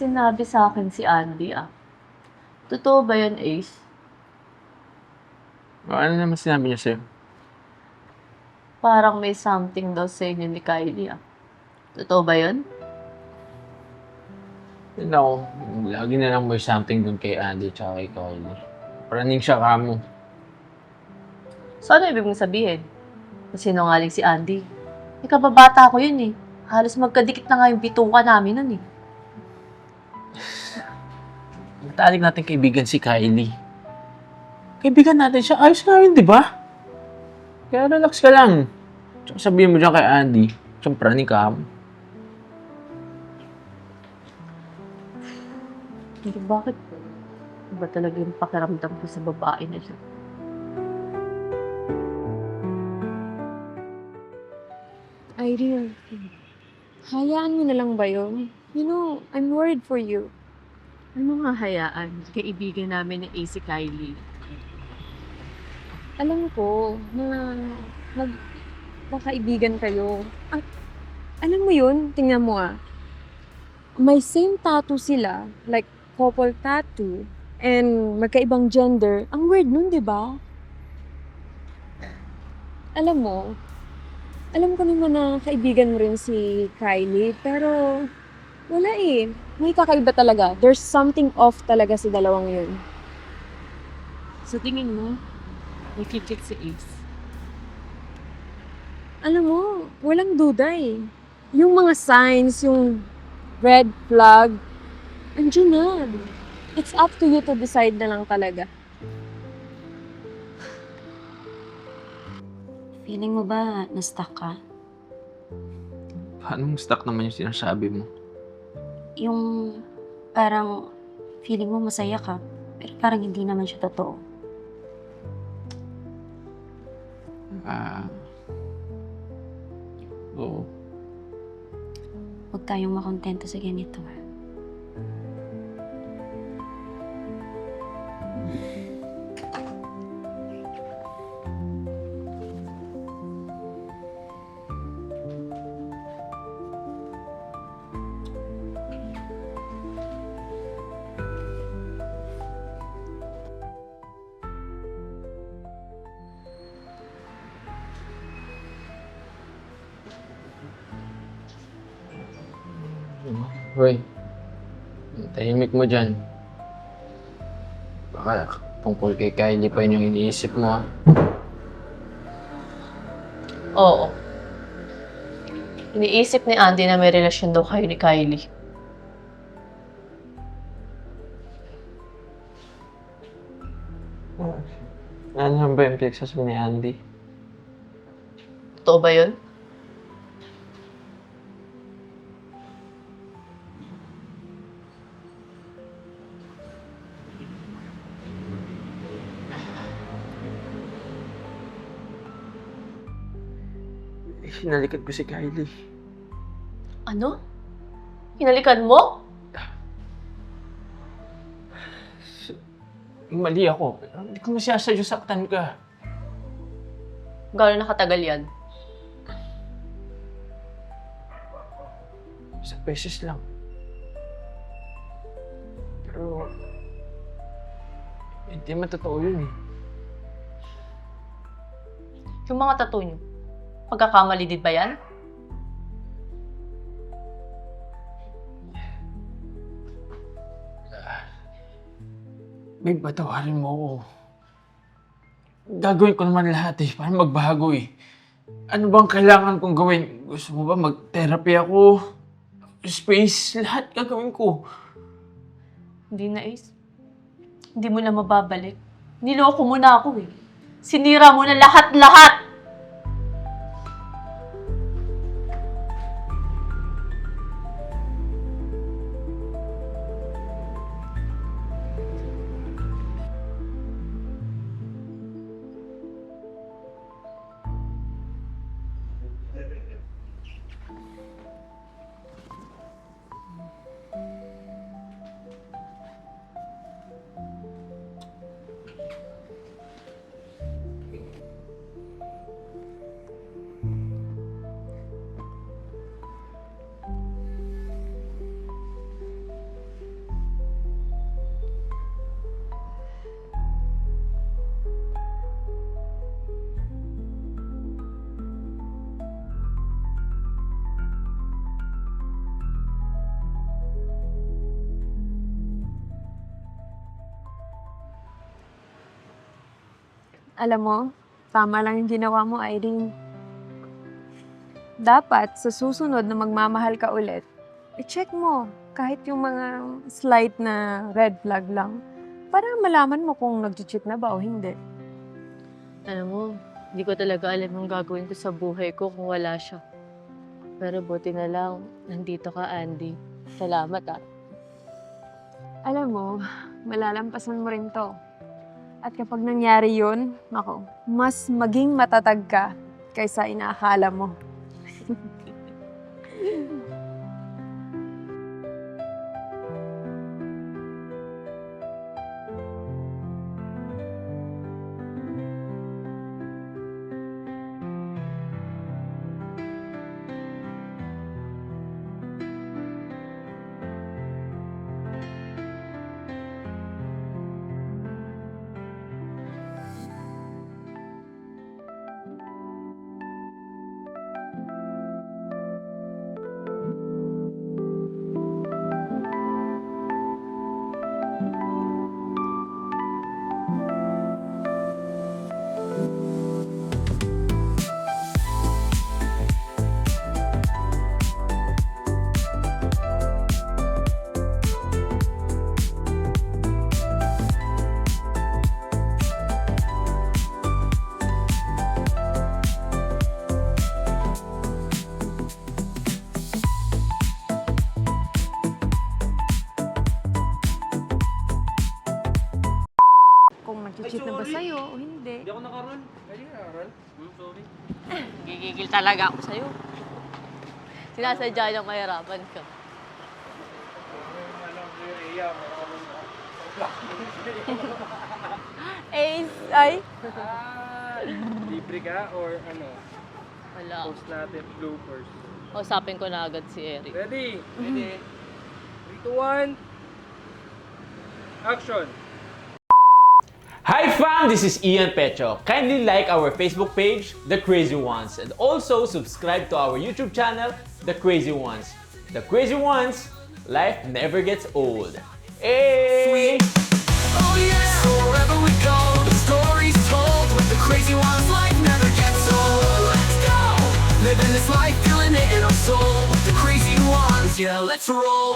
sinabi sa akin si Andy ah. Totoo ba yun, Ace? Ano naman sinabi niya sa'yo? Parang may something daw sa inyo ni Kylie ah. Totoo ba yun? Yun ako, lagi na lang may something dun kay Andy tsaka kay Kylie. Paraning siya kamo. So ano ibig mong sabihin? Sinungaling si Andy. Kababata ko yun eh. Halos magkadikit na nga yung bituka namin nun eh. Matalik natin kaibigan si Kylie. Kaibigan natin siya, ayos nga yun, di ba? Kaya relax ka lang. Tsaka sabihin mo dyan kay Andy, siyang praning kamo. Pero bakit? Iba talaga yung pakiramdam ko sa babae na siya. Irene, hayaan mo na lang ba yun? You know, I'm worried for you. Ano nga hayaan? Kaibigan namin ni Ace si Kylie. Alam ko na magkakaibigan kayo. At alam mo yun, tingnan mo may same tattoo sila, like couple tattoo, and magkaibang gender. Ang weird nun, di ba? Alam mo, alam ko naman na kaibigan mo rin si Kylie, pero wala eh. May kakaiba talaga. There's something off talaga sa dalawang yun. Sa tingin mo, nakikik si Ace. Alam mo, walang duda eh. Yung mga signs, yung red flag, andyan na. It's up to you to decide na lang talaga. Feeling mo ba na-stuck ka? Paano stuck naman yung sinasabi mo? Yung parang feeling mo masaya ka, pero parang hindi naman siya totoo. Oo. Huwag tayong makontento sa ganito. Hoy, ang tahimik mo dyan. Baka tungkol kay Kylie pa yun yung iniisip mo, ha? Oo. Iniisip ni Andy na may relasyon daw kayo ni Kylie. Ano naman ba yung pinagsasabi ni Andy? Totoo ba yun? Hinalikan ko si Kylie. Ano? Hinalikan mo? Mali ako. Hindi ko masyasadyo saktan ka. Gano'n nakatagal yan? Isang beses lang. Pero... hindi man totoo yun eh. Yung mga tattoo niyo, pagkakamali din ba yan? Babe, patawarin mo ako. Gagawin ko naman lahat eh, para magbago eh. Ano bang kailangan kong gawin? Gusto mo ba mag-therapy ako? Space, lahat gagawin ko. Hindi na, Ace. Hindi mo na mababalik. Niloko mo na ako eh. Sinira mo na lahat-lahat! Alam mo, tama lang yung ginawa mo, Irene. Dapat, sa susunod na magmamahal ka ulit, i-check mo kahit yung mga slight na red flag lang para malaman mo kung nag-cheat na ba o hindi. Alam mo, hindi ko talaga alam yung gagawin ko sa buhay ko kung wala siya. Pero buti na lang, nandito ka, Andy. Salamat, ah. Alam mo, malalampasan mo rin to. At kapag nangyari yun, ako, mas maging matatag ka kaysa inaakala mo. Kung nag-cheat na ba sa'yo o hindi. Hindi ako nakaroon. Pwede ka nakaroon? Sorry. Gigigil talaga ako sa'yo. Sinasadya niyang mahirapan ka. Ay! Libre ka or ano? Wala. Post natin bloopers. Usapin ko na agad si Eric. Ready? Ready? 3, 2, 1. Action! Hi fam, this is Ian Pecho. Kindly like our Facebook page, The Crazy Ones, and also subscribe to our YouTube channel, The Crazy Ones. The Crazy Ones, life never gets old. Hey! Oh yeah, so wherever we go, the story's told with the crazy ones. Life never gets old. Let's go, living this life, feeling it in our soul with the crazy ones. Yeah, let's roll.